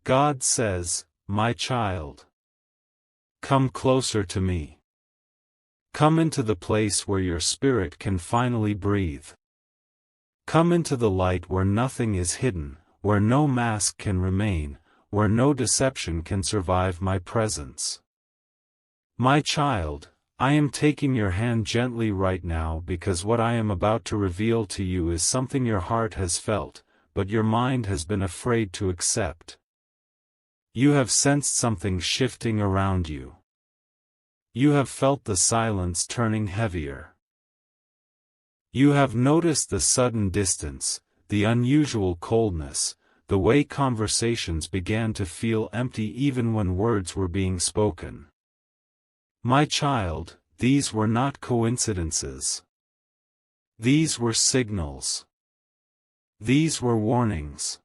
God says, my child, come closer to me. Come into the place where your spirit can finally breathe. Come into the light where nothing is hidden, where no mask can remain, where no deception can survive my presence. My child, I am taking your hand gently right now because what I am about to reveal to you is something your heart has felt, but your mind has been afraid to accept. You have sensed something shifting around you. You have felt the silence turning heavier. You have noticed the sudden distance, the unusual coldness, the way conversations began to feel empty even when words were being spoken. My child, these were not coincidences. These were signals. These were warnings.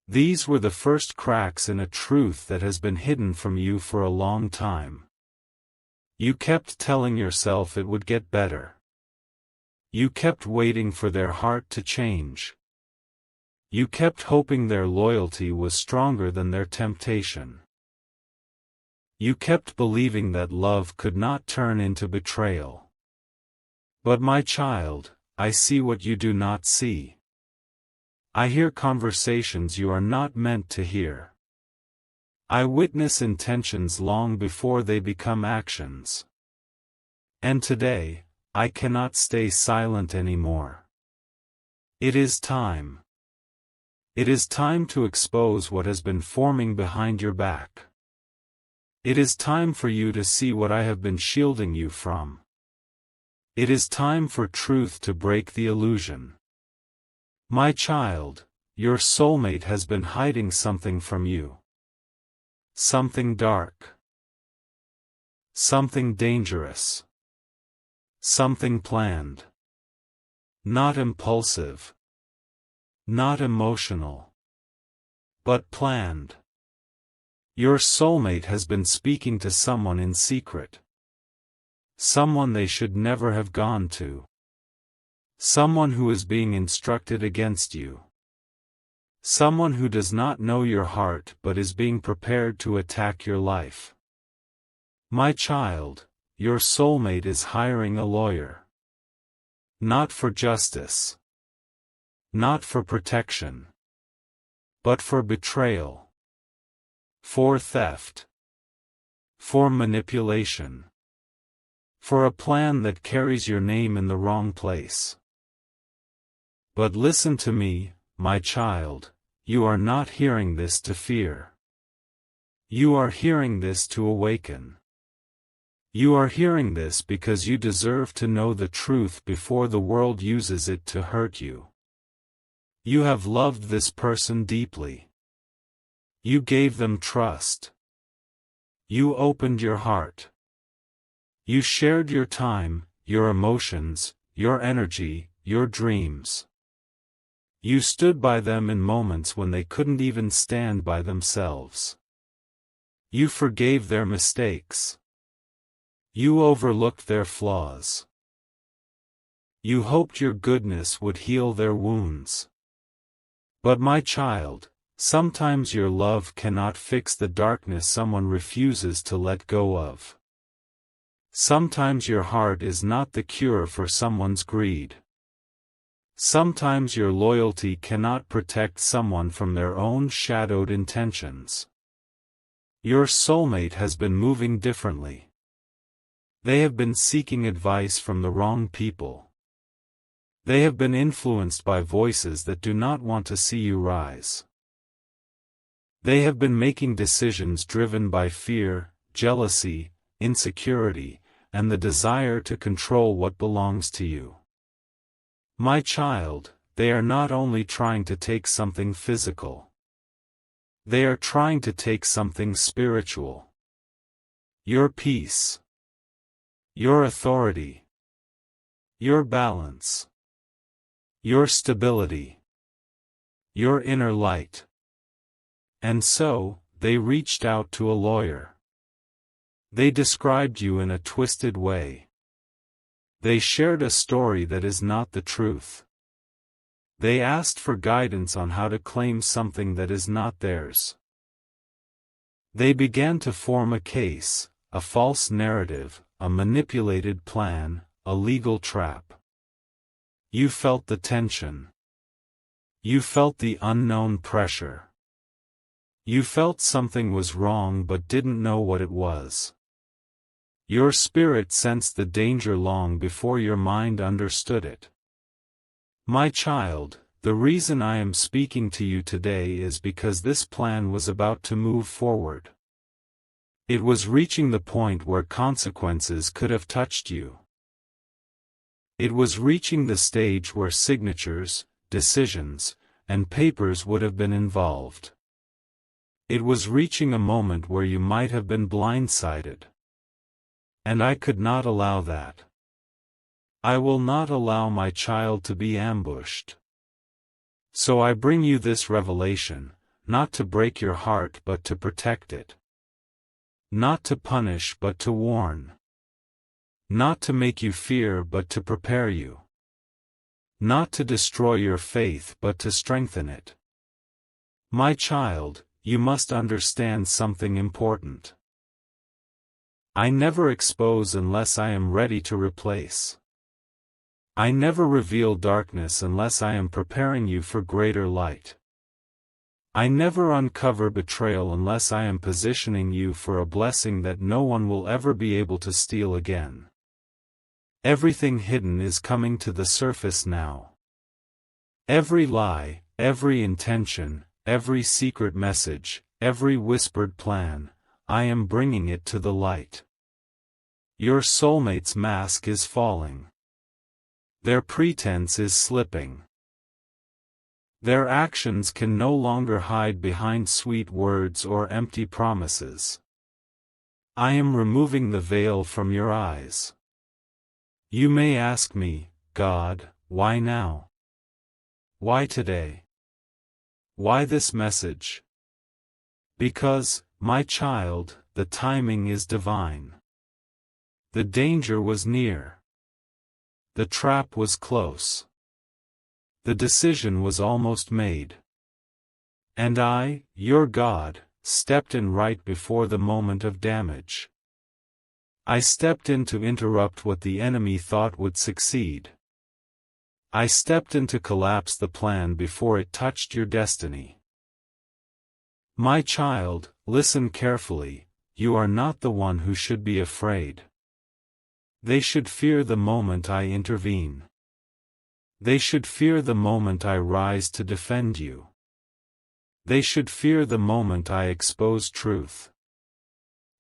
These were the first cracks in a truth that has been hidden from you for a long time. You kept telling yourself it would get better. You kept waiting for their heart to change. You kept hoping their loyalty was stronger than their temptation. You kept believing that love could not turn into betrayal. But my child, I see what you do not see. I hear conversations you are not meant to hear. I witness intentions long before they become actions. And today, I cannot stay silent anymore. It is time. It is time to expose what has been forming behind your back. It is time for you to see what I have been shielding you from. It is time for truth to break the illusion. My child, your soulmate has been hiding something from you. Something dark. Something dangerous. Something planned. Not impulsive. Not emotional. But planned. Your soulmate has been speaking to someone in secret. Someone they should never have gone to. Someone who is being instructed against you. Someone who does not know your heart but is being prepared to attack your life. My child, your soulmate is hiring a lawyer. Not for justice. Not for protection. But for betrayal. For theft. For manipulation. For a plan that carries your name in the wrong place. But listen to me, my child, you are not hearing this to fear. You are hearing this to awaken. You are hearing this because you deserve to know the truth before the world uses it to hurt you. You have loved this person deeply. You gave them trust. You opened your heart. You shared your time, your emotions, your energy, your dreams. You stood by them in moments when they couldn't even stand by themselves. You forgave their mistakes. You overlooked their flaws. You hoped your goodness would heal their wounds. But my child, sometimes your love cannot fix the darkness someone refuses to let go of. Sometimes your heart is not the cure for someone's greed. Sometimes your loyalty cannot protect someone from their own shadowed intentions. Your soulmate has been moving differently. They have been seeking advice from the wrong people. They have been influenced by voices that do not want to see you rise. They have been making decisions driven by fear, jealousy, insecurity, and the desire to control what belongs to you. My child, they are not only trying to take something physical. They are trying to take something spiritual. Your peace. Your authority. Your balance. Your stability. Your inner light. And so, they reached out to a lawyer. They described you in a twisted way. They shared a story that is not the truth. They asked for guidance on how to claim something that is not theirs. They began to form a case, a false narrative, a manipulated plan, a legal trap. You felt the tension. You felt the unknown pressure. You felt something was wrong but didn't know what it was. Your spirit sensed the danger long before your mind understood it. My child, the reason I am speaking to you today is because this plan was about to move forward. It was reaching the point where consequences could have touched you. It was reaching the stage where signatures, decisions, and papers would have been involved. It was reaching a moment where you might have been blindsided. And I could not allow that. I will not allow my child to be ambushed. So I bring you this revelation, not to break your heart but to protect it. Not to punish but to warn. Not to make you fear but to prepare you. Not to destroy your faith but to strengthen it. My child, you must understand something important. I never expose unless I am ready to replace. I never reveal darkness unless I am preparing you for greater light. I never uncover betrayal unless I am positioning you for a blessing that no one will ever be able to steal again. Everything hidden is coming to the surface now. Every lie, every intention, every secret message, every whispered plan, I am bringing it to the light. Your soulmate's mask is falling. Their pretense is slipping. Their actions can no longer hide behind sweet words or empty promises. I am removing the veil from your eyes. You may ask me, God, why now? Why today? Why this message? Because, my child, the timing is divine. The danger was near. The trap was close. The decision was almost made. And I, your God, stepped in right before the moment of damage. I stepped in to interrupt what the enemy thought would succeed. I stepped in to collapse the plan before it touched your destiny. My child, listen carefully, you are not the one who should be afraid. They should fear the moment I intervene. They should fear the moment I rise to defend you. They should fear the moment I expose truth.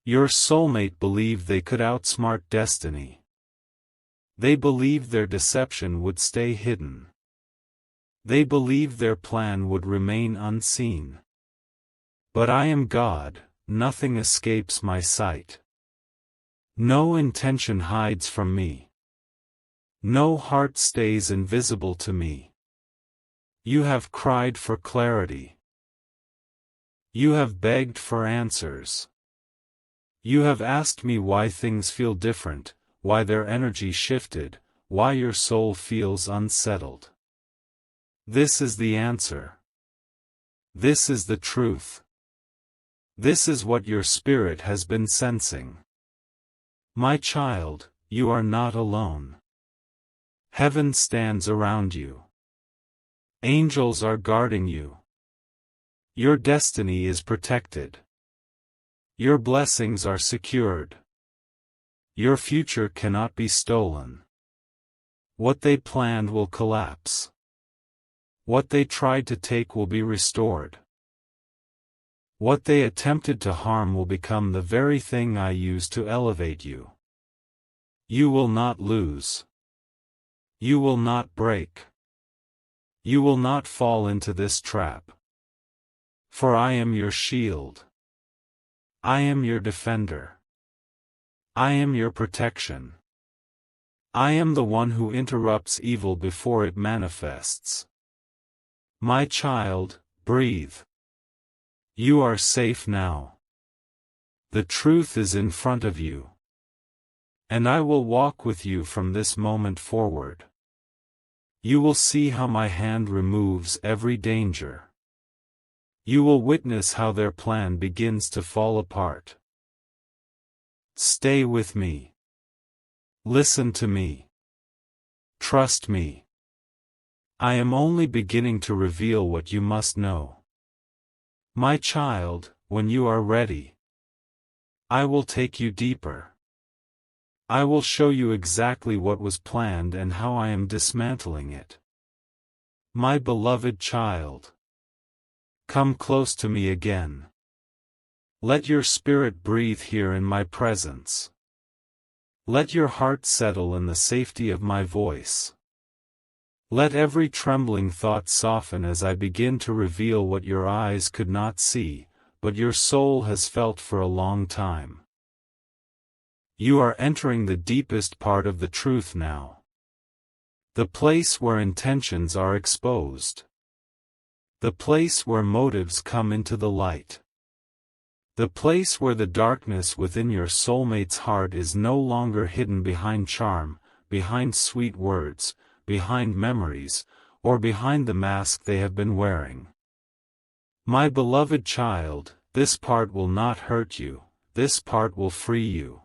Your soulmate believed they could outsmart destiny. They believed their deception would stay hidden. They believed their plan would remain unseen. But I am God, nothing escapes my sight. No intention hides from me. No heart stays invisible to me. You have cried for clarity. You have begged for answers. You have asked me why things feel different, why their energy shifted, why your soul feels unsettled. This is the answer. This is the truth. This is what your spirit has been sensing. My child, you are not alone. Heaven stands around you. Angels are guarding you. Your destiny is protected. Your blessings are secured. Your future cannot be stolen. What they planned will collapse. What they tried to take will be restored. What they attempted to harm will become the very thing I use to elevate you. You will not lose. You will not break. You will not fall into this trap. For I am your shield. I am your defender. I am your protection. I am the one who interrupts evil before it manifests. My child, breathe. You are safe now. The truth is in front of you. And I will walk with you from this moment forward. You will see how my hand removes every danger. You will witness how their plan begins to fall apart. Stay with me. Listen to me. Trust me. I am only beginning to reveal what you must know. My child, when you are ready, I will take you deeper. I will show you exactly what was planned and how I am dismantling it. My beloved child, come close to me again. Let your spirit breathe here in my presence. Let your heart settle in the safety of my voice. Let every trembling thought soften as I begin to reveal what your eyes could not see, but your soul has felt for a long time. You are entering the deepest part of the truth now. The place where intentions are exposed. The place where motives come into the light. The place where the darkness within your soulmate's heart is no longer hidden behind charm, behind sweet words, behind memories, or behind the mask they have been wearing. My beloved child, this part will not hurt you, this part will free you.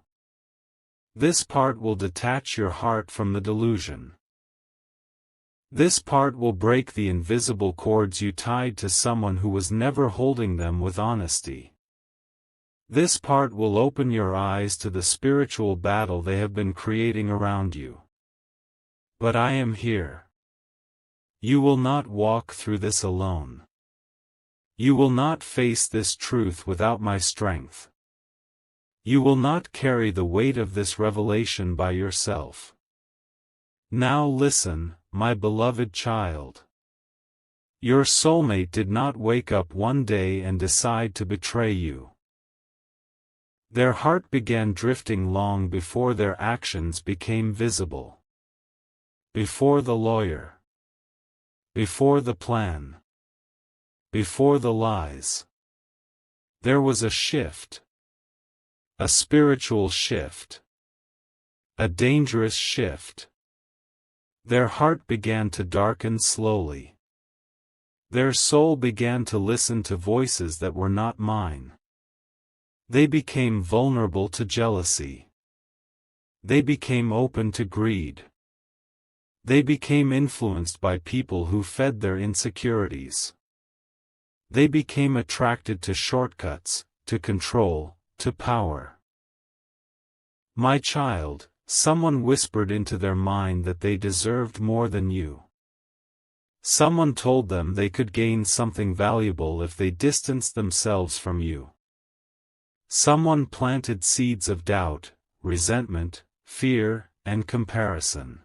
This part will detach your heart from the delusion. This part will break the invisible cords you tied to someone who was never holding them with honesty. This part will open your eyes to the spiritual battle they have been creating around you. But I am here. You will not walk through this alone. You will not face this truth without my strength. You will not carry the weight of this revelation by yourself. Now listen, my beloved child. Your soulmate did not wake up one day and decide to betray you. Their heart began drifting long before their actions became visible. Before the lawyer. Before the plan. Before the lies. There was a shift. A spiritual shift. A dangerous shift. Their heart began to darken slowly. Their soul began to listen to voices that were not mine. They became vulnerable to jealousy. They became open to greed. They became influenced by people who fed their insecurities. They became attracted to shortcuts, to control, to power. My child, someone whispered into their mind that they deserved more than you. Someone told them they could gain something valuable if they distanced themselves from you. Someone planted seeds of doubt, resentment, fear, and comparison.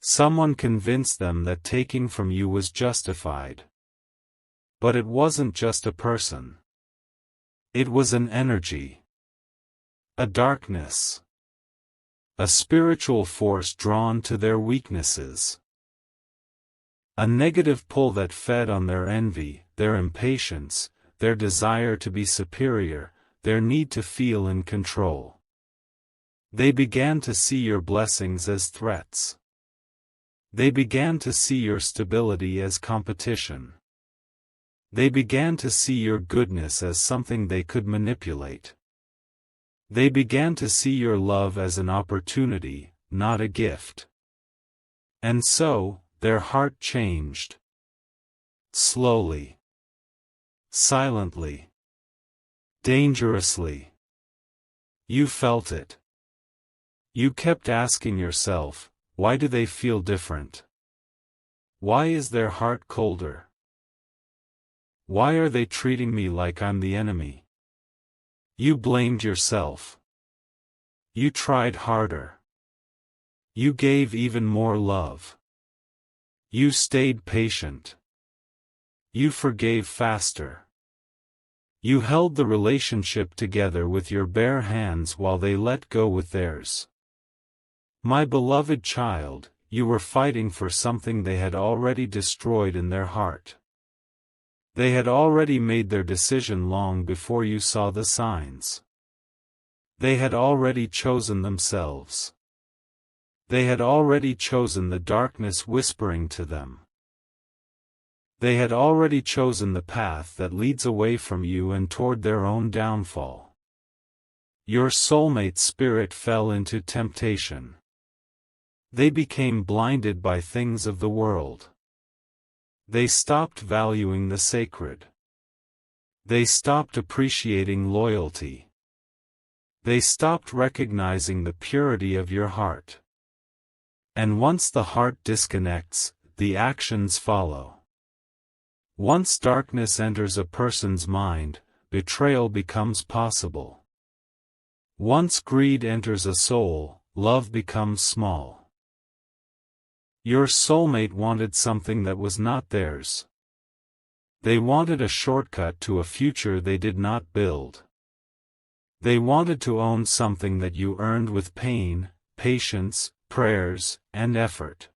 Someone convinced them that taking from you was justified. But it wasn't just a person. It was an energy. A darkness. A spiritual force drawn to their weaknesses. A negative pull that fed on their envy, their impatience, their desire to be superior, their need to feel in control. They began to see your blessings as threats. They began to see your stability as competition. They began to see your goodness as something they could manipulate. They began to see your love as an opportunity, not a gift. And so, their heart changed. Slowly. Silently. Dangerously. You felt it. You kept asking yourself, why do they feel different? Why is their heart colder? Why are they treating me like I'm the enemy? You blamed yourself. You tried harder. You gave even more love. You stayed patient. You forgave faster. You held the relationship together with your bare hands while they let go with theirs. My beloved child, you were fighting for something they had already destroyed in their heart. They had already made their decision long before you saw the signs. They had already chosen themselves. They had already chosen the darkness whispering to them. They had already chosen the path that leads away from you and toward their own downfall. Your soulmate spirit fell into temptation. They became blinded by things of the world. They stopped valuing the sacred. They stopped appreciating loyalty. They stopped recognizing the purity of your heart. And once the heart disconnects, the actions follow. Once darkness enters a person's mind, betrayal becomes possible. Once greed enters a soul, love becomes small. Your soulmate wanted something that was not theirs. They wanted a shortcut to a future they did not build. They wanted to own something that you earned with pain, patience, prayers, and effort.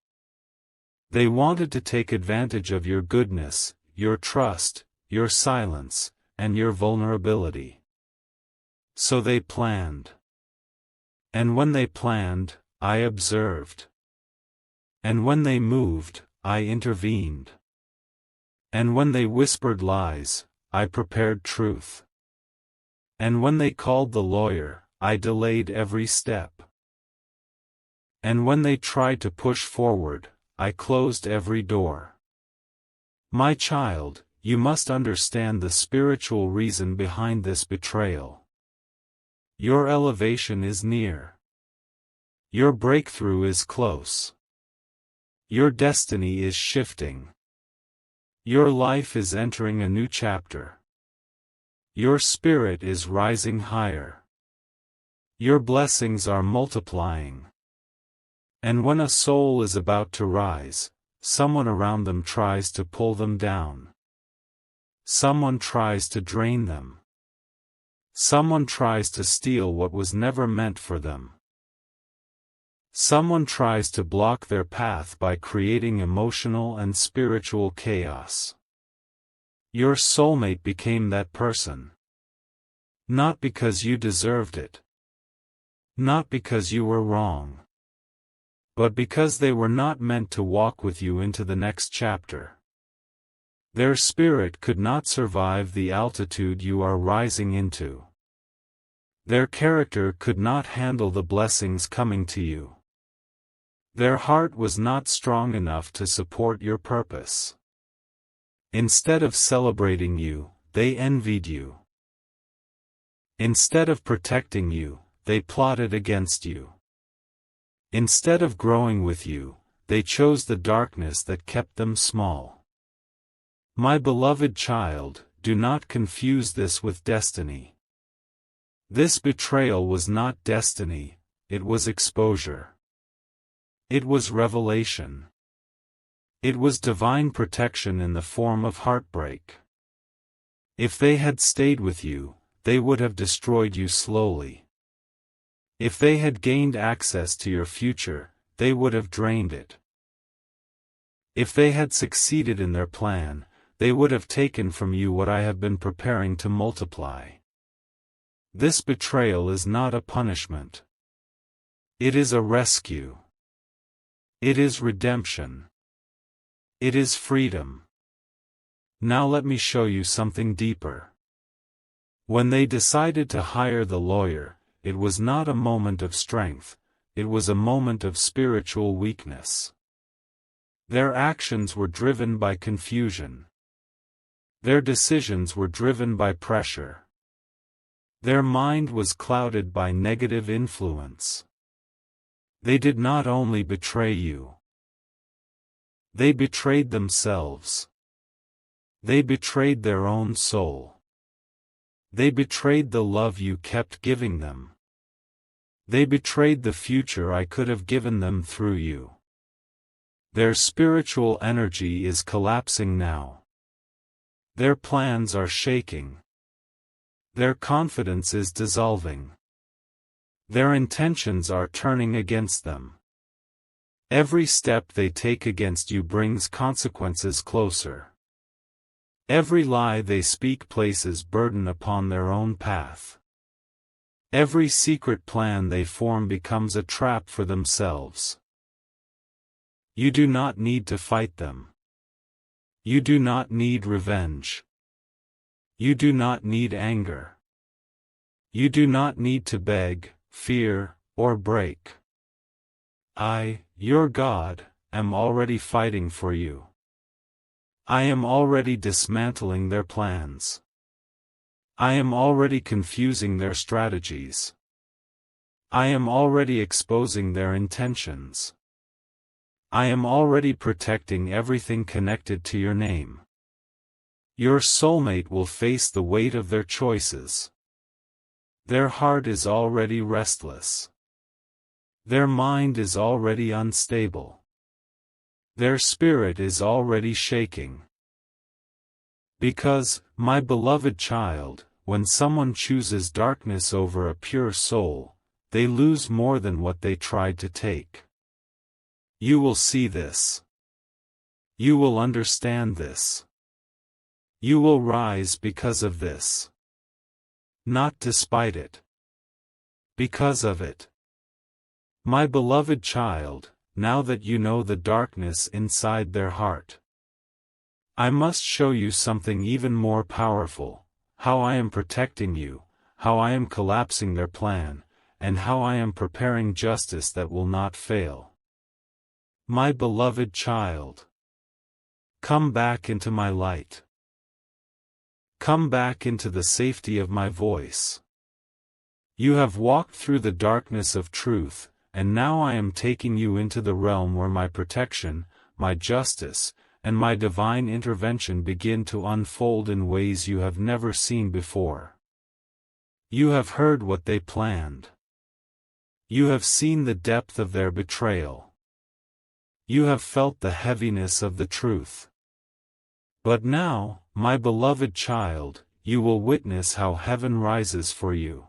They wanted to take advantage of your goodness, your trust, your silence, and your vulnerability. So they planned. And when they planned, I observed. And when they moved, I intervened. And when they whispered lies, I prepared truth. And when they called the lawyer, I delayed every step. And when they tried to push forward, I closed every door. My child, you must understand the spiritual reason behind this betrayal. Your elevation is near. Your breakthrough is close. Your destiny is shifting. Your life is entering a new chapter. Your spirit is rising higher. Your blessings are multiplying. And when a soul is about to rise, someone around them tries to pull them down. Someone tries to drain them. Someone tries to steal what was never meant for them. Someone tries to block their path by creating emotional and spiritual chaos. Your soulmate became that person. Not because you deserved it. Not because you were wrong. But because they were not meant to walk with you into the next chapter. Their spirit could not survive the altitude you are rising into. Their character could not handle the blessings coming to you. Their heart was not strong enough to support your purpose. Instead of celebrating you, they envied you. Instead of protecting you, they plotted against you. Instead of growing with you, they chose the darkness that kept them small. My beloved child, do not confuse this with destiny. This betrayal was not destiny, it was exposure. It was revelation. It was divine protection in the form of heartbreak. If they had stayed with you, they would have destroyed you slowly. If they had gained access to your future, they would have drained it. If they had succeeded in their plan, they would have taken from you what I have been preparing to multiply. This betrayal is not a punishment. It is a rescue. It is redemption. It is freedom. Now let me show you something deeper. When they decided to hire the lawyer, it was not a moment of strength, it was a moment of spiritual weakness. Their actions were driven by confusion. Their decisions were driven by pressure. Their mind was clouded by negative influence. They did not only betray you. They betrayed themselves. They betrayed their own soul. They betrayed the love you kept giving them. They betrayed the future I could have given them through you. Their spiritual energy is collapsing now. Their plans are shaking. Their confidence is dissolving. Their intentions are turning against them. Every step they take against you brings consequences closer. Every lie they speak places burden upon their own path. Every secret plan they form becomes a trap for themselves. You do not need to fight them. You do not need revenge. You do not need anger. You do not need to beg, fear, or break. I, your God, am already fighting for you. I am already dismantling their plans. I am already confusing their strategies. I am already exposing their intentions. I am already protecting everything connected to your name. Your soulmate will face the weight of their choices. Their heart is already restless. Their mind is already unstable. Their spirit is already shaking. Because, my beloved child, when someone chooses darkness over a pure soul, they lose more than what they tried to take. You will see this. You will understand this. You will rise because of this. Not despite it. Because of it. My beloved child, now that you know the darkness inside their heart, I must show you something even more powerful, how I am protecting you, how I am collapsing their plan, and how I am preparing justice that will not fail. My beloved child, come back into my light. Come back into the safety of my voice. You have walked through the darkness of truth, and now I am taking you into the realm where my protection, my justice, and my divine intervention begin to unfold in ways you have never seen before. You have heard what they planned. You have seen the depth of their betrayal. You have felt the heaviness of the truth. But now, my beloved child, you will witness how heaven rises for you.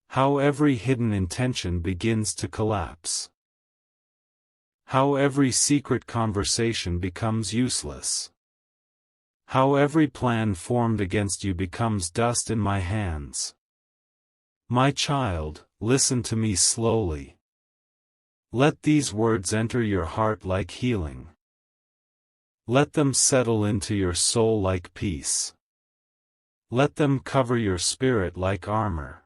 How every hidden intention begins to collapse. How every secret conversation becomes useless. How every plan formed against you becomes dust in my hands. My child, listen to me slowly. Let these words enter your heart like healing. Let them settle into your soul like peace. Let them cover your spirit like armor.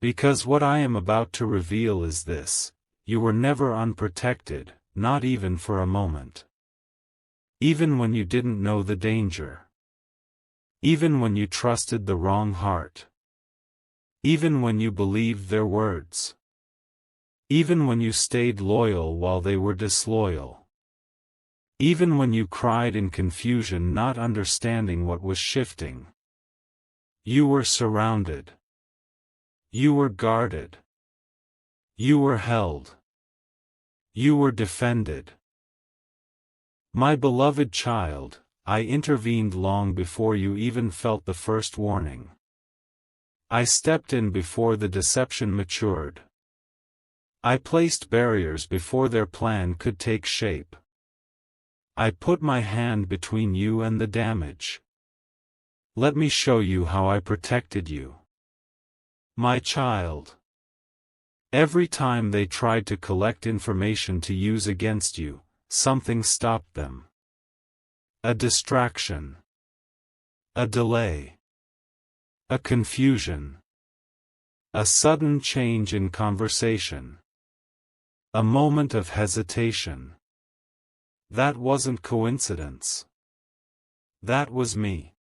Because what I am about to reveal is this: you were never unprotected, not even for a moment. Even when you didn't know the danger. Even when you trusted the wrong heart. Even when you believed their words. Even when you stayed loyal while they were disloyal. Even when you cried in confusion, not understanding what was shifting. You were surrounded. You were guarded. You were held. You were defended. My beloved child, I intervened long before you even felt the first warning. I stepped in before the deception matured. I placed barriers before their plan could take shape. I put my hand between you and the damage. Let me show you how I protected you. My child. Every time they tried to collect information to use against you, something stopped them. A distraction. A delay. A confusion. A sudden change in conversation. A moment of hesitation. That wasn't coincidence. That was me.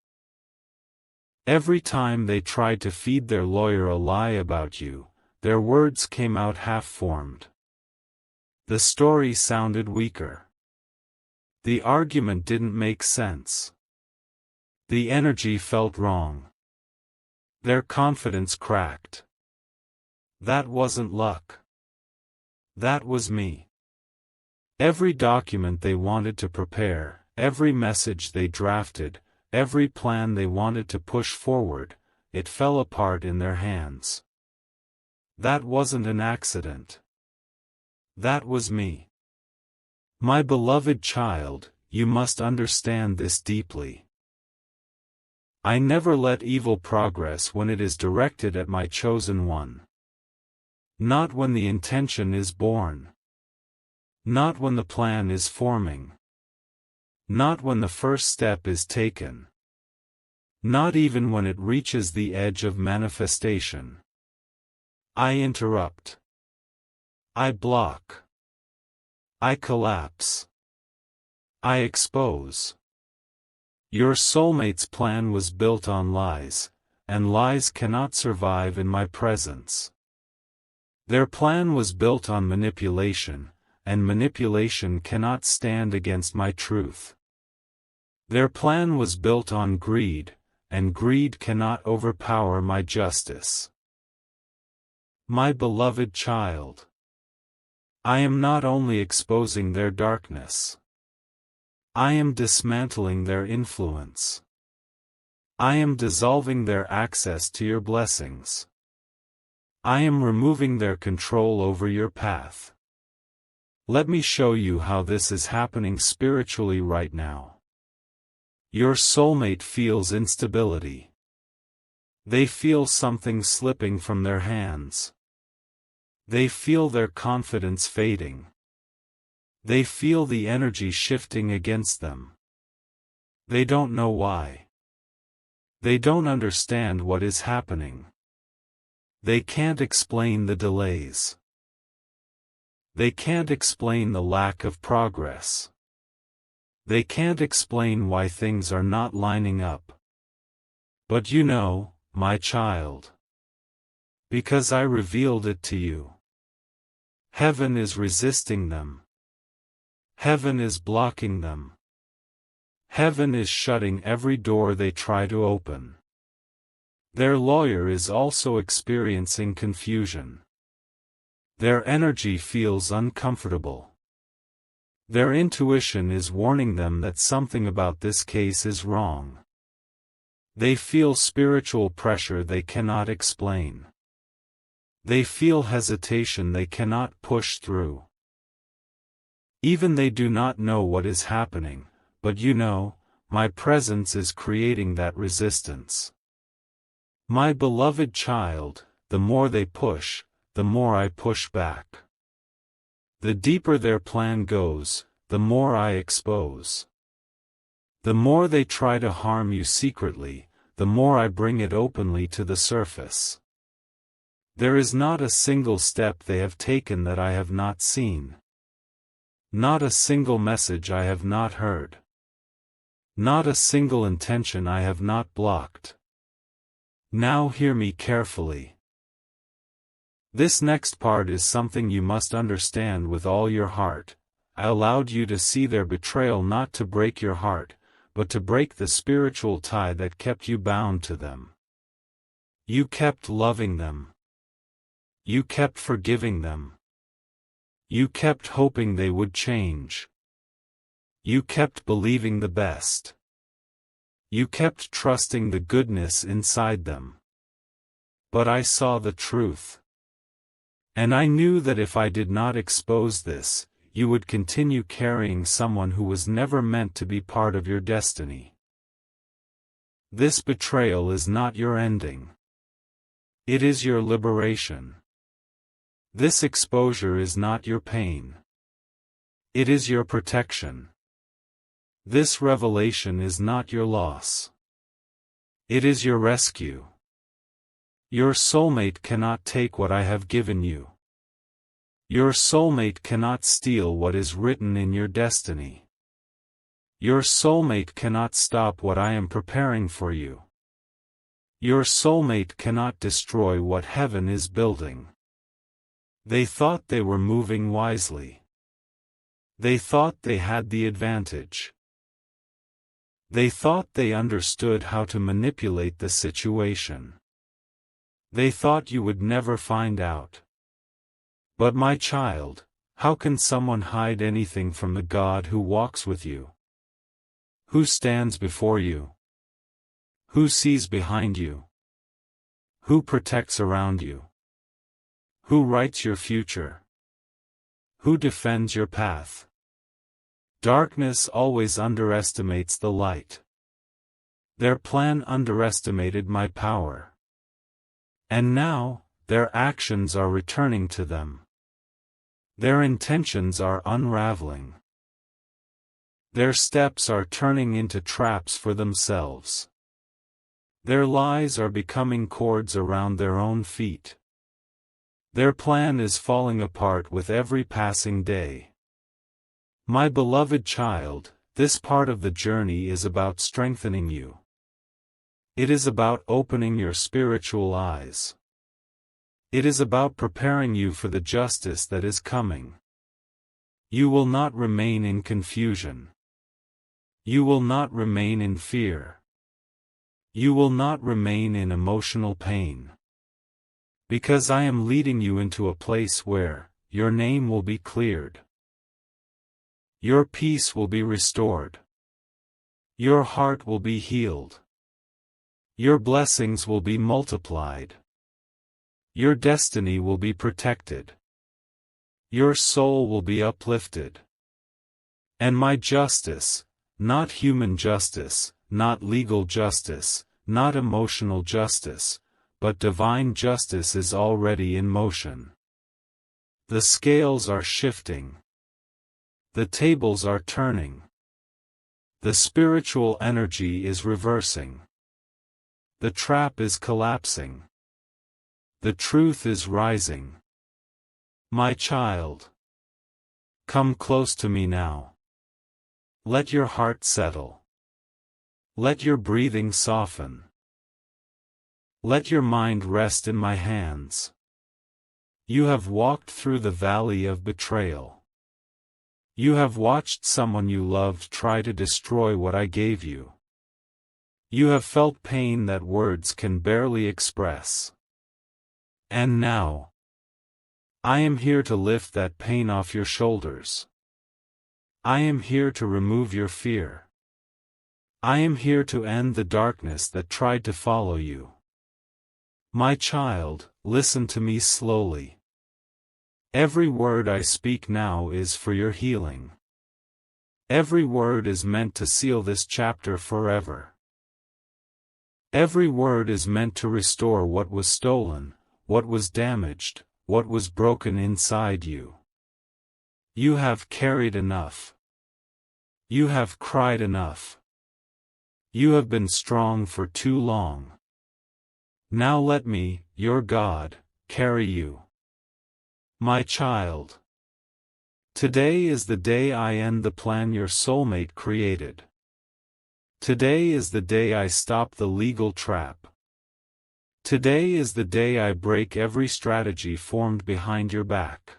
Every time they tried to feed their lawyer a lie about you, their words came out half-formed. The story sounded weaker. The argument didn't make sense. The energy felt wrong. Their confidence cracked. That wasn't luck. That was me. Every document they wanted to prepare, every message they drafted, every plan they wanted to push forward, it fell apart in their hands. That wasn't an accident. That was me. My beloved child, you must understand this deeply. I never let evil progress when it is directed at my chosen one. Not when the intention is born. Not when the plan is forming. Not when the first step is taken. Not even when it reaches the edge of manifestation. I interrupt. I block. I collapse. I expose. Your soulmate's plan was built on lies, and lies cannot survive in my presence. Their plan was built on manipulation, and manipulation cannot stand against my truth. Their plan was built on greed, and greed cannot overpower my justice. My beloved child, I am not only exposing their darkness. I am dismantling their influence. I am dissolving their access to your blessings. I am removing their control over your path. Let me show you how this is happening spiritually right now. Your soulmate feels instability. They feel something slipping from their hands. They feel their confidence fading. They feel the energy shifting against them. They don't know why. They don't understand what is happening. They can't explain the delays. They can't explain the lack of progress. They can't explain why things are not lining up. But you know, my child. Because I revealed it to you. Heaven is resisting them. Heaven is blocking them. Heaven is shutting every door they try to open. Their lawyer is also experiencing confusion. Their energy feels uncomfortable. Their intuition is warning them that something about this case is wrong. They feel spiritual pressure they cannot explain. They feel hesitation they cannot push through. Even they do not know what is happening, but you know, my presence is creating that resistance. My beloved child, the more they push, the more I push back. The deeper their plan goes, the more I expose. The more they try to harm you secretly, the more I bring it openly to the surface. There is not a single step they have taken that I have not seen. Not a single message I have not heard. Not a single intention I have not blocked. Now hear me carefully. This next part is something you must understand with all your heart. I allowed you to see their betrayal not to break your heart, but to break the spiritual tie that kept you bound to them. You kept loving them. You kept forgiving them. You kept hoping they would change. You kept believing the best. You kept trusting the goodness inside them. But I saw the truth. And I knew that if I did not expose this, you would continue carrying someone who was never meant to be part of your destiny. This betrayal is not your ending. It is your liberation. This exposure is not your pain. It is your protection. This revelation is not your loss. It is your rescue. Your soulmate cannot take what I have given you. Your soulmate cannot steal what is written in your destiny. Your soulmate cannot stop what I am preparing for you. Your soulmate cannot destroy what heaven is building. They thought they were moving wisely. They thought they had the advantage. They thought they understood how to manipulate the situation. They thought you would never find out. But my child, how can someone hide anything from the God who walks with you? Who stands before you? Who sees behind you? Who protects around you? Who writes your future? Who defends your path? Darkness always underestimates the light. Their plan underestimated my power. And now, their actions are returning to them. Their intentions are unraveling. Their steps are turning into traps for themselves. Their lies are becoming cords around their own feet. Their plan is falling apart with every passing day. My beloved child, this part of the journey is about strengthening you. It is about opening your spiritual eyes. It is about preparing you for the justice that is coming. You will not remain in confusion. You will not remain in fear. You will not remain in emotional pain. Because I am leading you into a place where your name will be cleared. Your peace will be restored. Your heart will be healed. Your blessings will be multiplied. Your destiny will be protected. Your soul will be uplifted. And my justice, not human justice, not legal justice, not emotional justice, but divine justice is already in motion. The scales are shifting. The tables are turning. The spiritual energy is reversing. The trap is collapsing. The truth is rising. My child, come close to me now. Let your heart settle. Let your breathing soften. Let your mind rest in my hands. You have walked through the valley of betrayal. You have watched someone you loved try to destroy what I gave you. You have felt pain that words can barely express. And now, I am here to lift that pain off your shoulders. I am here to remove your fear. I am here to end the darkness that tried to follow you. My child, listen to me slowly. Every word I speak now is for your healing. Every word is meant to seal this chapter forever. Every word is meant to restore what was stolen, what was damaged, what was broken inside you. You have carried enough. You have cried enough. You have been strong for too long. Now let me, your God, carry you. My child. Today is the day I end the plan your soulmate created. Today is the day I stop the legal trap. Today is the day I break every strategy formed behind your back.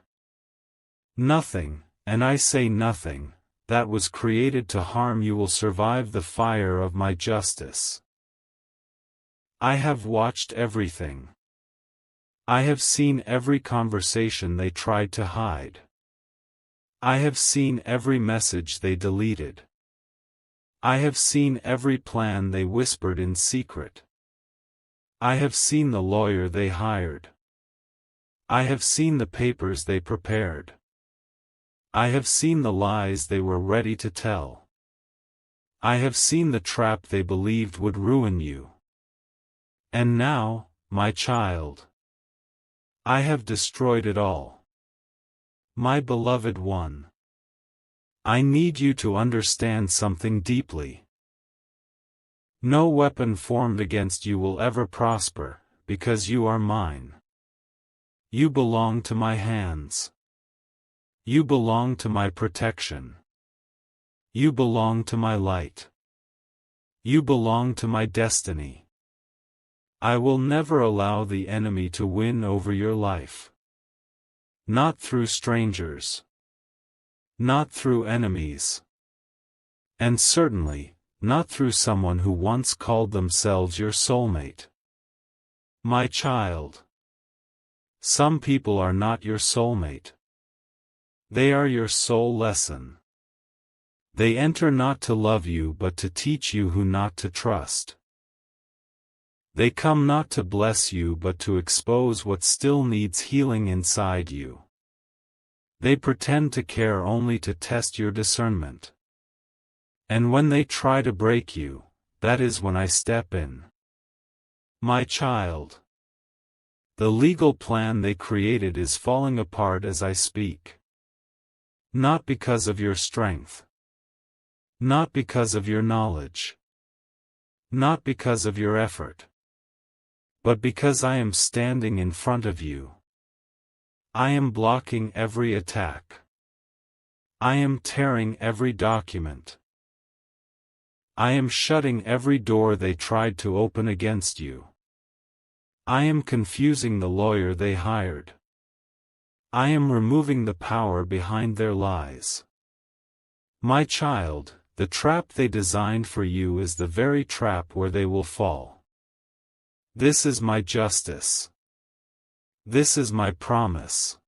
Nothing, and I say nothing, that was created to harm you will survive the fire of my justice. I have watched everything. I have seen every conversation they tried to hide. I have seen every message they deleted. I have seen every plan they whispered in secret. I have seen the lawyer they hired. I have seen the papers they prepared. I have seen the lies they were ready to tell. I have seen the trap they believed would ruin you. And now, my child, I have destroyed it all. My beloved one, I need you to understand something deeply. No weapon formed against you will ever prosper, because you are mine. You belong to my hands. You belong to my protection. You belong to my light. You belong to my destiny. I will never allow the enemy to win over your life. Not through strangers. Not through enemies. And certainly, not through someone who once called themselves your soulmate. My child. Some people are not your soulmate. They are your soul lesson. They enter not to love you but to teach you who not to trust. They come not to bless you but to expose what still needs healing inside you. They pretend to care only to test your discernment. And when they try to break you, that is when I step in. My child. The legal plan they created is falling apart as I speak. Not because of your strength. Not because of your knowledge. Not because of your effort. But because I am standing in front of you. I am blocking every attack. I am tearing every document. I am shutting every door they tried to open against you. I am confusing the lawyer they hired. I am removing the power behind their lies. My child, the trap they designed for you is the very trap where they will fall. This is my justice. This is my promise.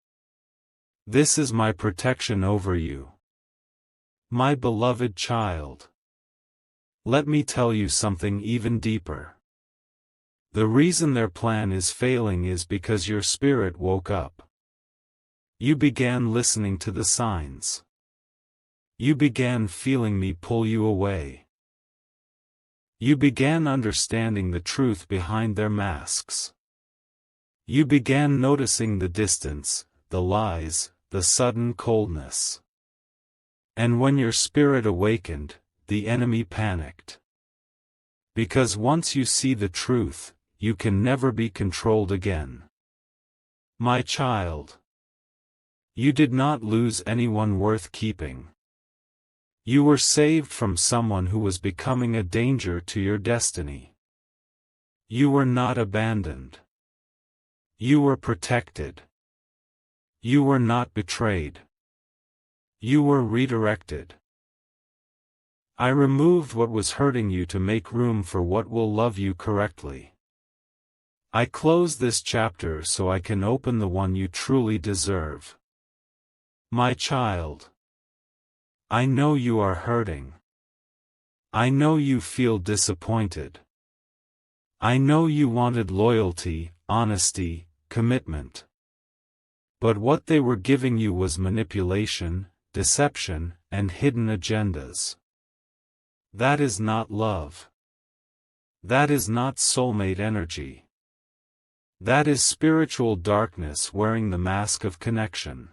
This is my protection over you. My beloved child. Let me tell you something even deeper. The reason their plan is failing is because your spirit woke up. You began listening to the signs. You began feeling me pull you away. You began understanding the truth behind their masks. You began noticing the distance, the lies, the sudden coldness. And when your spirit awakened, the enemy panicked. Because once you see the truth, you can never be controlled again. My child. You did not lose anyone worth keeping. You were saved from someone who was becoming a danger to your destiny. You were not abandoned. You were protected. You were not betrayed. You were redirected. I removed what was hurting you to make room for what will love you correctly. I close this chapter so I can open the one you truly deserve. My child. I know you are hurting. I know you feel disappointed. I know you wanted loyalty, honesty, commitment. But what they were giving you was manipulation, deception, and hidden agendas. That is not love. That is not soulmate energy. That is spiritual darkness wearing the mask of connection.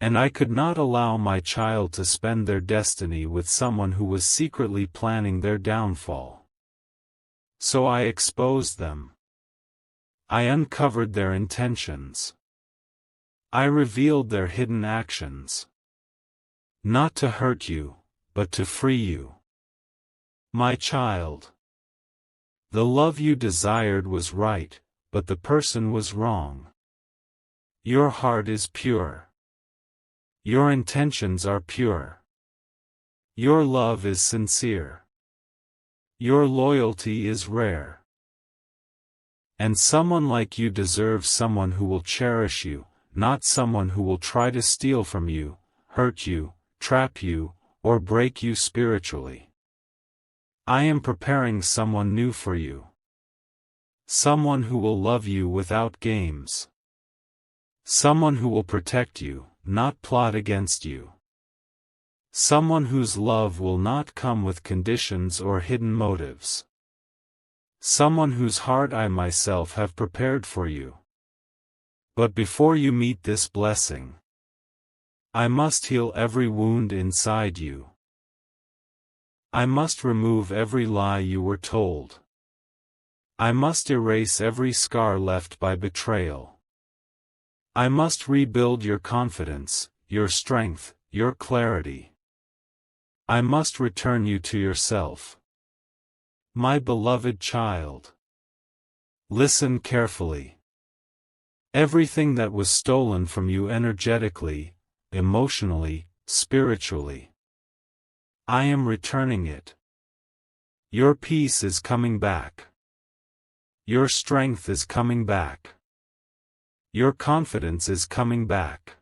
And I could not allow my child to spend their destiny with someone who was secretly planning their downfall. So I exposed them. I uncovered their intentions. I revealed their hidden actions. Not to hurt you, but to free you. My child. The love you desired was right, but the person was wrong. Your heart is pure. Your intentions are pure. Your love is sincere. Your loyalty is rare. And someone like you deserves someone who will cherish you, not someone who will try to steal from you, hurt you, trap you, or break you spiritually. I am preparing someone new for you. Someone who will love you without games. Someone who will protect you, not plot against you. Someone whose love will not come with conditions or hidden motives. Someone whose heart I myself have prepared for you. But before you meet this blessing, I must heal every wound inside you. I must remove every lie you were told. I must erase every scar left by betrayal. I must rebuild your confidence, your strength, your clarity. I must return you to yourself. My beloved child. Listen carefully. Everything that was stolen from you energetically, emotionally, spiritually. I am returning it. Your peace is coming back. Your strength is coming back. Your confidence is coming back.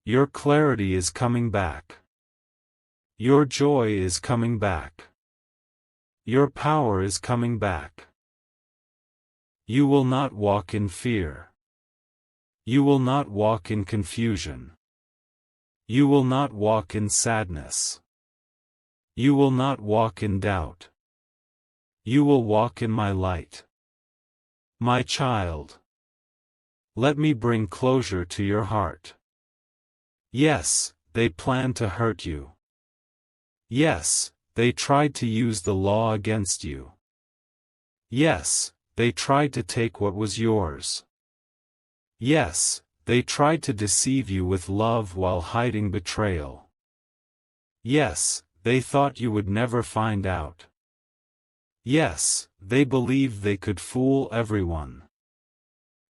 Your clarity is coming back. Your joy is coming back. Your power is coming back. You will not walk in fear. You will not walk in confusion. You will not walk in sadness. You will not walk in doubt. You will walk in my light. My child. Let me bring closure to your heart. Yes, they plan to hurt you. Yes, they tried to use the law against you. Yes, they tried to take what was yours. Yes, they tried to deceive you with love while hiding betrayal. Yes, they thought you would never find out. Yes, they believed they could fool everyone.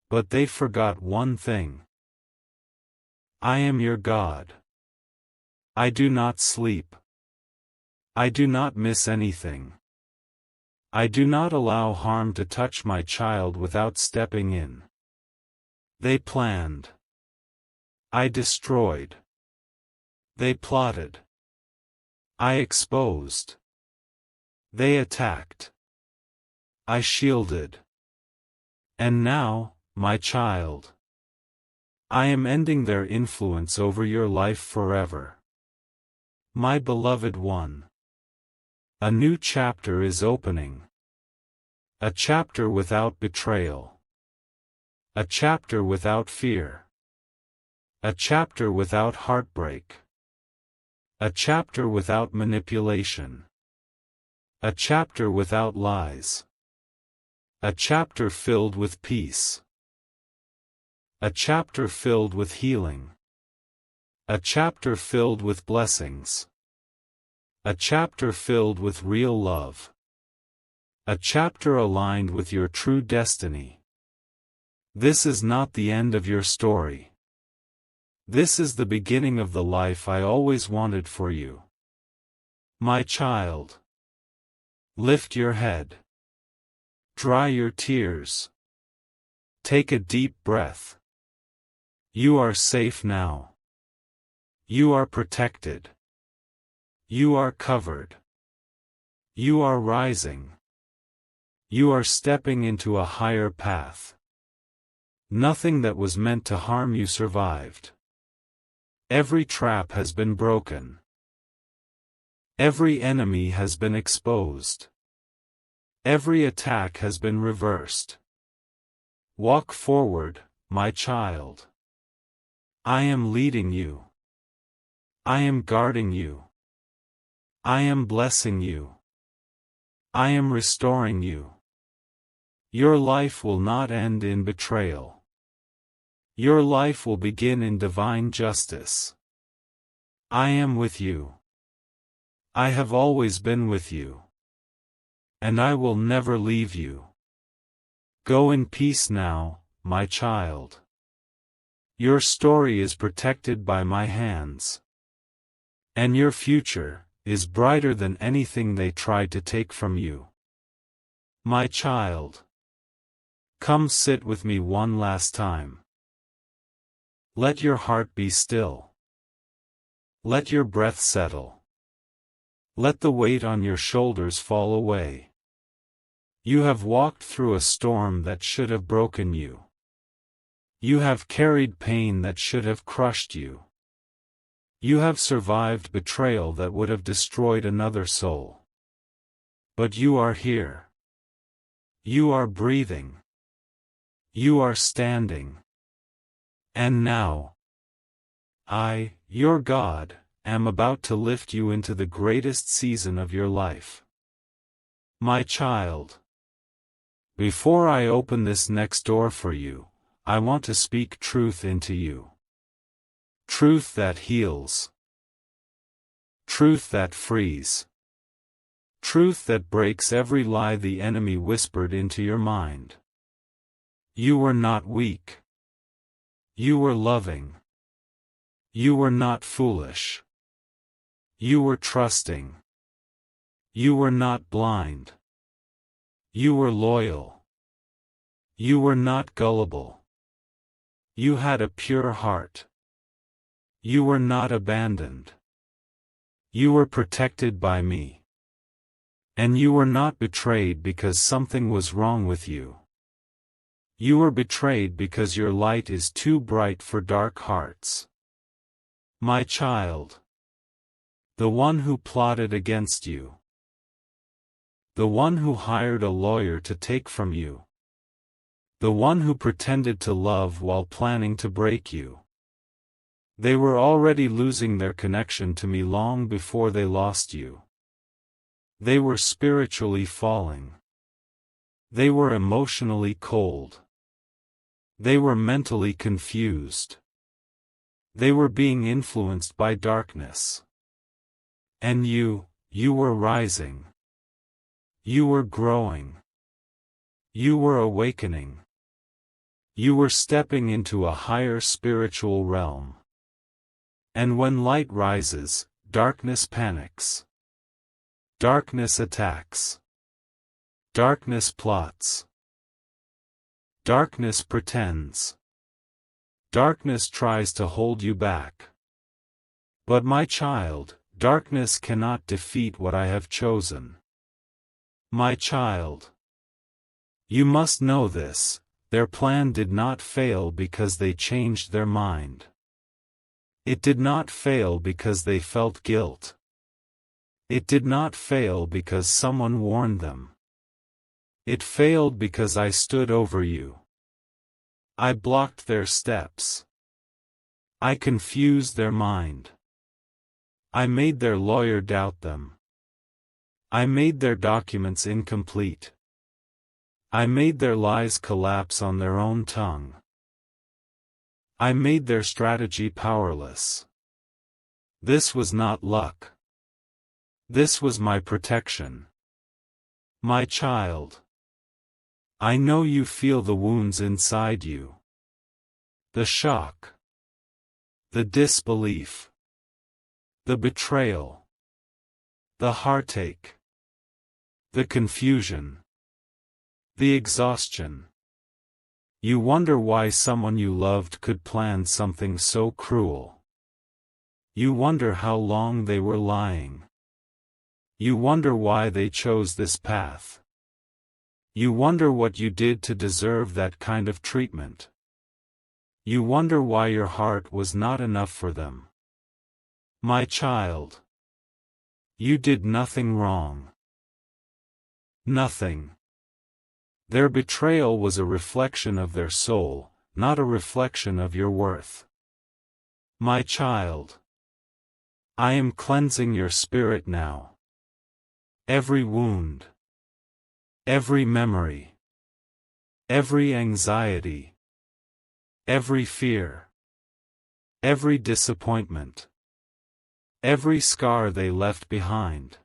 But they forgot one thing. I am your God. I do not sleep. I do not miss anything. I do not allow harm to touch my child without stepping in. They planned. I destroyed. They plotted. I exposed. They attacked. I shielded. And now, my child, I am ending their influence over your life forever. My beloved one. A new chapter is opening. A chapter without betrayal. A chapter without fear. A chapter without heartbreak. A chapter without manipulation. A chapter without lies. A chapter filled with peace. A chapter filled with healing. A chapter filled with blessings. A chapter filled with real love. A chapter aligned with your true destiny. This is not the end of your story. This is the beginning of the life I always wanted for you. My child. Lift your head. Dry your tears. Take a deep breath. You are safe now. You are protected. You are covered. You are rising. You are stepping into a higher path. Nothing that was meant to harm you survived. Every trap has been broken. Every enemy has been exposed. Every attack has been reversed. Walk forward, my child. I am leading you. I am guarding you. I am blessing you. I am restoring you. Your life will not end in betrayal. Your life will begin in divine justice. I am with you. I have always been with you. And I will never leave you. Go in peace now, my child. Your story is protected by my hands. And your future is brighter than anything they tried to take from you. My child. Come sit with me one last time. Let your heart be still. Let your breath settle. Let the weight on your shoulders fall away. You have walked through a storm that should have broken you. You have carried pain that should have crushed you. You have survived betrayal that would have destroyed another soul. But you are here. You are breathing. You are standing. And now, I, your God, am about to lift you into the greatest season of your life. My child. Before I open this next door for you, I want to speak truth into you. Truth that heals. Truth that frees. Truth that breaks every lie the enemy whispered into your mind. You were not weak. You were loving. You were not foolish. You were trusting. You were not blind. You were loyal. You were not gullible. You had a pure heart. You were not abandoned. You were protected by me. And you were not betrayed because something was wrong with you. You were betrayed because your light is too bright for dark hearts. My child. The one who plotted against you. The one who hired a lawyer to take from you. The one who pretended to love while planning to break you. They were already losing their connection to me long before they lost you. They were spiritually falling. They were emotionally cold. They were mentally confused. They were being influenced by darkness. And you were rising. You were growing. You were awakening. You were stepping into a higher spiritual realm. And when light rises, darkness panics. Darkness attacks. Darkness plots. Darkness pretends. Darkness tries to hold you back. But my child, darkness cannot defeat what I have chosen. My child. You must know this, their plan did not fail because they changed their mind. It did not fail because they felt guilt. It did not fail because someone warned them. It failed because I stood over you. I blocked their steps. I confused their mind. I made their lawyer doubt them. I made their documents incomplete. I made their lies collapse on their own tongue. I made their strategy powerless. This was not luck. This was my protection. My child. I know you feel the wounds inside you. The shock. The disbelief. The betrayal. The heartache. The confusion. The exhaustion. You wonder why someone you loved could plan something so cruel. You wonder how long they were lying. You wonder why they chose this path. You wonder what you did to deserve that kind of treatment. You wonder why your heart was not enough for them. My child. You did nothing wrong. Nothing. Their betrayal was a reflection of their soul, not a reflection of your worth. My child. I am cleansing your spirit now. Every wound. Every memory. Every anxiety. Every fear. Every disappointment. Every scar they left behind.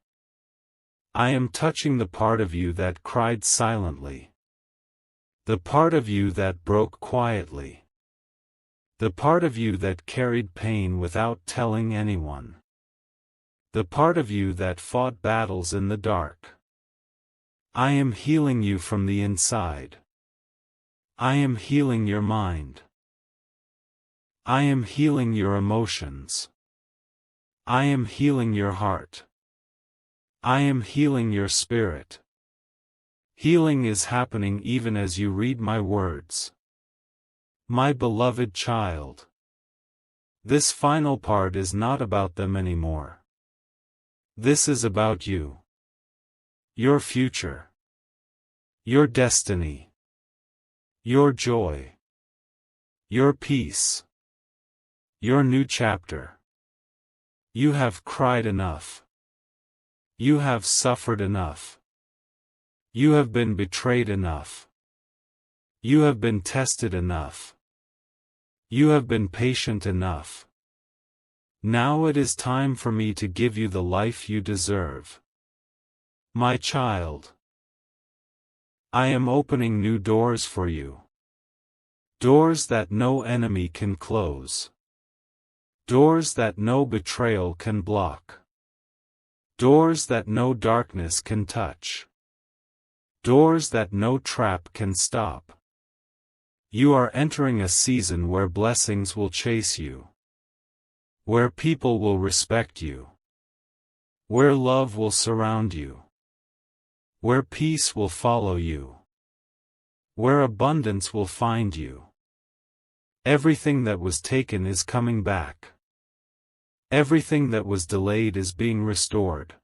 I am touching the part of you that cried silently. The part of you that broke quietly. The part of you that carried pain without telling anyone. The part of you that fought battles in the dark. I am healing you from the inside. I am healing your mind. I am healing your emotions. I am healing your heart. I am healing your spirit. Healing is happening even as you read my words. My beloved child. This final part is not about them anymore. This is about you. Your future. Your destiny. Your joy. Your peace. Your new chapter. You have cried enough. You have suffered enough. You have been betrayed enough. You have been tested enough. You have been patient enough. Now it is time for me to give you the life you deserve. My child. I am opening new doors for you. Doors that no enemy can close. Doors that no betrayal can block. Doors that no darkness can touch. Doors that no trap can stop. You are entering a season where blessings will chase you. Where people will respect you. Where love will surround you. Where peace will follow you. Where abundance will find you. Everything that was taken is coming back. Everything that was delayed is being restored.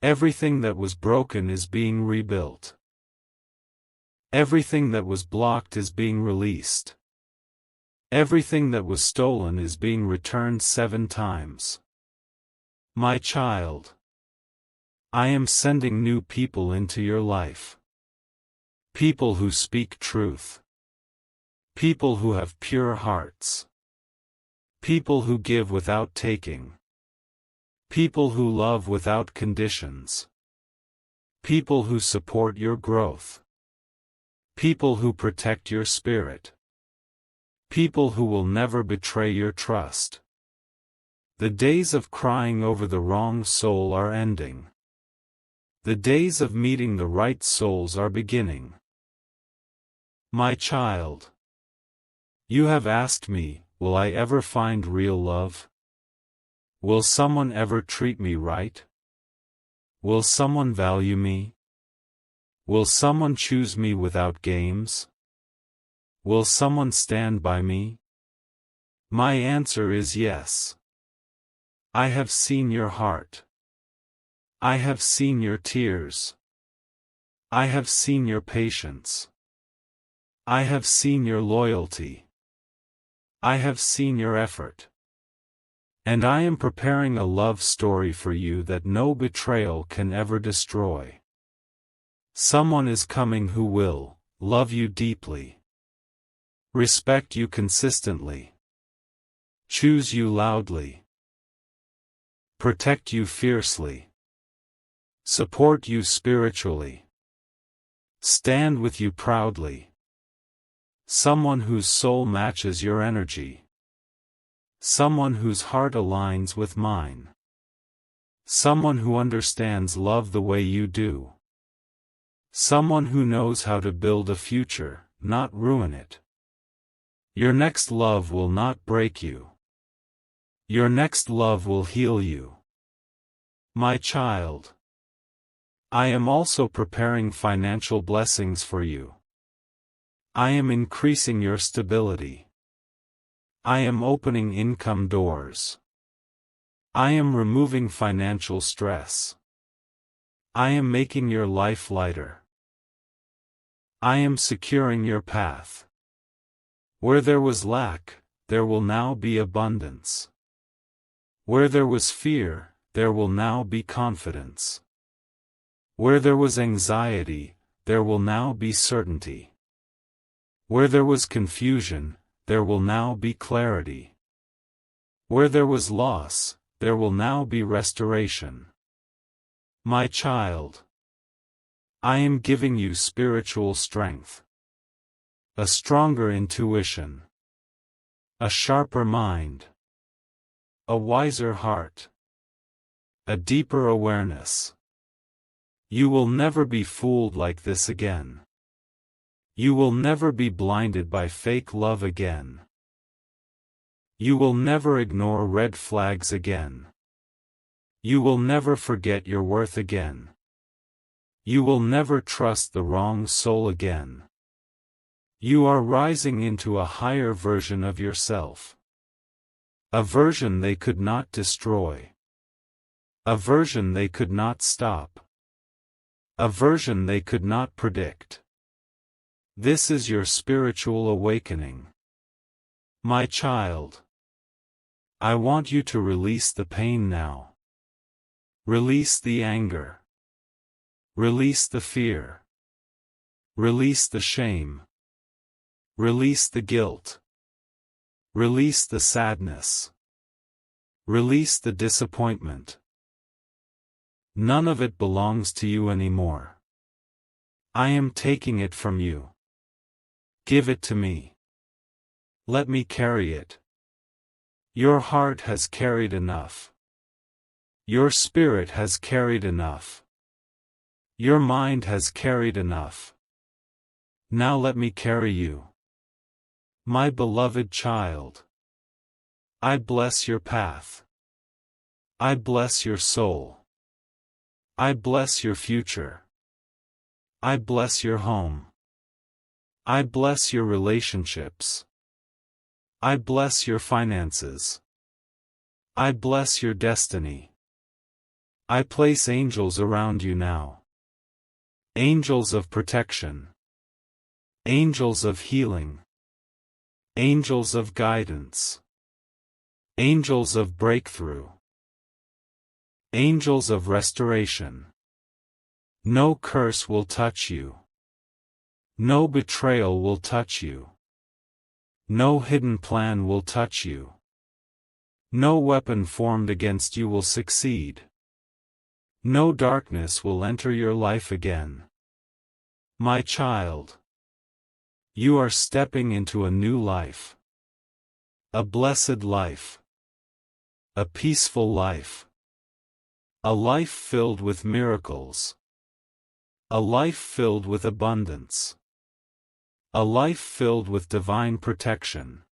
Everything that was broken is being rebuilt. Everything that was blocked is being released. Everything that was stolen is being returned 7 times. My child, I am sending new people into your life. People who speak truth. People who have pure hearts. People who give without taking. People who love without conditions. People who support your growth. People who protect your spirit. People who will never betray your trust. The days of crying over the wrong soul are ending. The days of meeting the right souls are beginning. My child, you have asked me, will I ever find real love? Will someone ever treat me right? Will someone value me? Will someone choose me without games? Will someone stand by me? My answer is yes. I have seen your heart. I have seen your tears. I have seen your patience. I have seen your loyalty. I have seen your effort. And I am preparing a love story for you that no betrayal can ever destroy. Someone is coming who will love you deeply, respect you consistently, choose you loudly, protect you fiercely, support you spiritually, stand with you proudly. Someone whose soul matches your energy. Someone whose heart aligns with mine. Someone who understands love the way you do. Someone who knows how to build a future, not ruin it. Your next love will not break you. Your next love will heal you. My child, I am also preparing financial blessings for you. I am increasing your stability. I am opening income doors. I am removing financial stress. I am making your life lighter. I am securing your path. Where there was lack, there will now be abundance. Where there was fear, there will now be confidence. Where there was anxiety, there will now be certainty. Where there was confusion, there will now be clarity. Where there was loss, there will now be restoration. My child, I am giving you spiritual strength, a stronger intuition, a sharper mind, a wiser heart, a deeper awareness. You will never be fooled like this again. You will never be blinded by fake love again. You will never ignore red flags again. You will never forget your worth again. You will never trust the wrong soul again. You are rising into a higher version of yourself. A version they could not destroy. A version they could not stop. A version they could not predict. This is your spiritual awakening. My child, I want you to release the pain now. Release the anger. Release the fear. Release the shame. Release the guilt. Release the sadness. Release the disappointment. None of it belongs to you anymore. I am taking it from you. Give it to me. Let me carry it. Your heart has carried enough. Your spirit has carried enough. Your mind has carried enough. Now let me carry you. My beloved child. I bless your path. I bless your soul. I bless your future. I bless your home. I bless your relationships. I bless your finances. I bless your destiny. I place angels around you now. Angels of protection. Angels of healing. Angels of guidance. Angels of breakthrough. Angels of restoration. No curse will touch you. No betrayal will touch you. No hidden plan will touch you. No weapon formed against you will succeed. No darkness will enter your life again. My child, you are stepping into a new life. A blessed life. A peaceful life. A life filled with miracles. A life filled with abundance. A life filled with divine protection.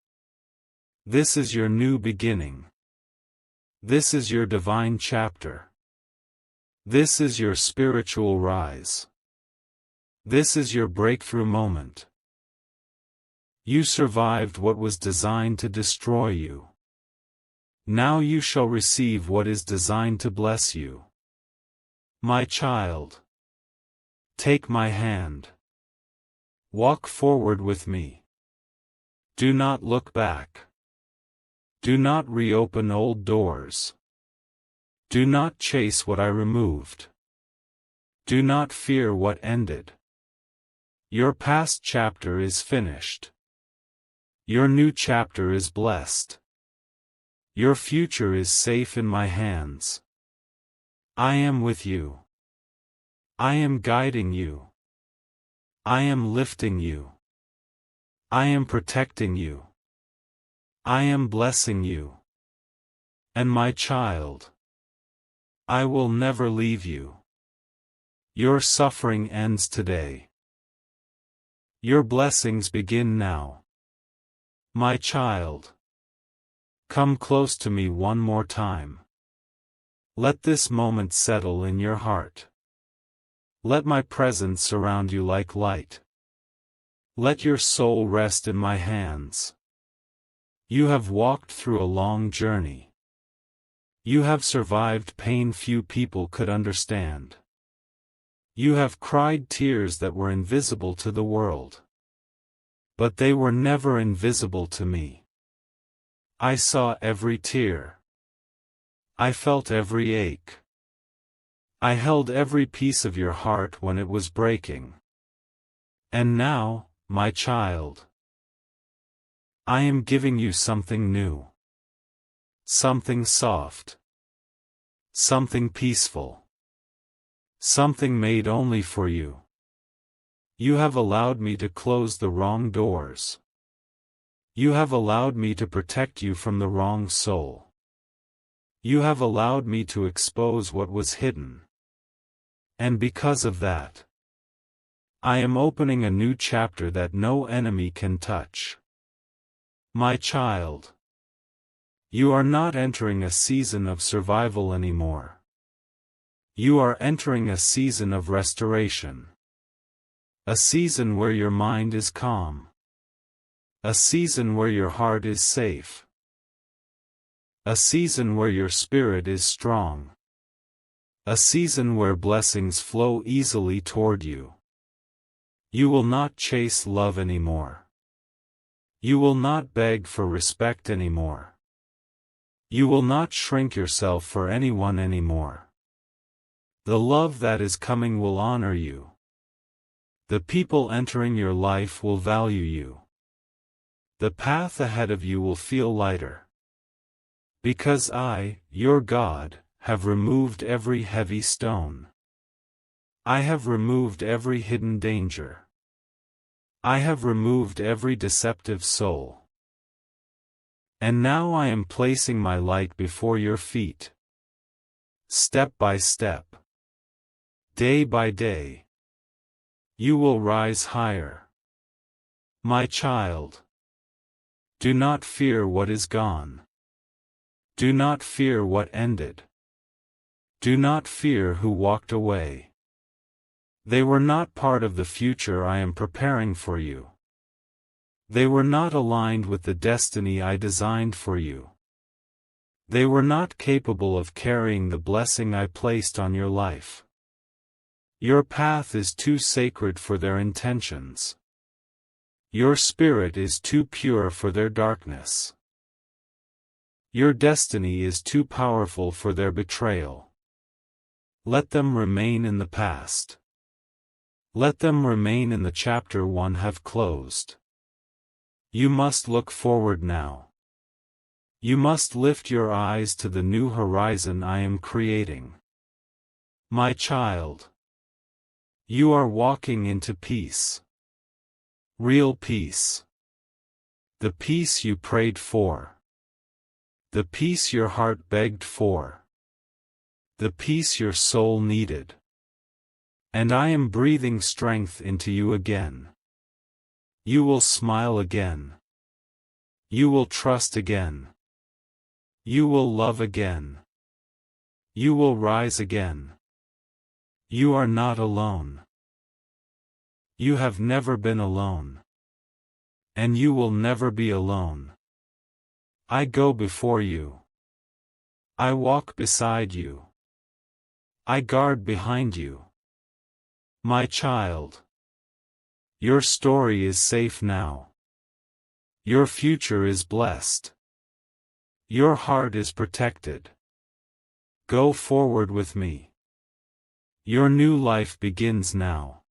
This is your new beginning. This is your divine chapter. This is your spiritual rise. This is your breakthrough moment. You survived what was designed to destroy you. Now you shall receive what is designed to bless you. My child, take my hand. Walk forward with me. Do not look back. Do not reopen old doors. Do not chase what I removed. Do not fear what ended. Your past chapter is finished. Your new chapter is blessed. Your future is safe in my hands. I am with you. I am guiding you. I am lifting you. I am protecting you. I am blessing you. And my child, I will never leave you. Your suffering ends today. Your blessings begin now. My child, come close to me one more time. Let this moment settle in your heart. Let my presence surround you like light. Let your soul rest in my hands. You have walked through a long journey. You have survived pain few people could understand. You have cried tears that were invisible to the world. But they were never invisible to me. I saw every tear. I felt every ache. I held every piece of your heart when it was breaking. And now, my child, I am giving you something new. Something soft. Something peaceful. Something made only for you. You have allowed me to close the wrong doors. You have allowed me to protect you from the wrong soul. You have allowed me to expose what was hidden. And because of that, I am opening a new chapter that no enemy can touch. My child, you are not entering a season of survival anymore. You are entering a season of restoration. A season where your mind is calm. A season where your heart is safe. A season where your spirit is strong. A season where blessings flow easily toward you. You will not chase love anymore. You will not beg for respect anymore. You will not shrink yourself for anyone anymore. The love that is coming will honor you. The people entering your life will value you. The path ahead of you will feel lighter. Because I, your God, have removed every heavy stone. I have removed every hidden danger. I have removed every deceptive soul. And now I am placing my light before your feet. Step by step. Day by day. You will rise higher. My child. Do not fear what is gone. Do not fear what ended. Do not fear who walked away. They were not part of the future I am preparing for you. They were not aligned with the destiny I designed for you. They were not capable of carrying the blessing I placed on your life. Your path is too sacred for their intentions. Your spirit is too pure for their darkness. Your destiny is too powerful for their betrayal. Let them remain in the past. Let them remain in the chapter one have closed. You must look forward now. You must lift your eyes to the new horizon I am creating. My child. You are walking into peace. Real peace. The peace you prayed for. The peace your heart begged for. The peace your soul needed. And I am breathing strength into you again. You will smile again. You will trust again. You will love again. You will rise again. You are not alone. You have never been alone. And you will never be alone. I go before you. I walk beside you. I guard behind you. My child. Your story is safe now. Your future is blessed. Your heart is protected. Go forward with me. Your new life begins now.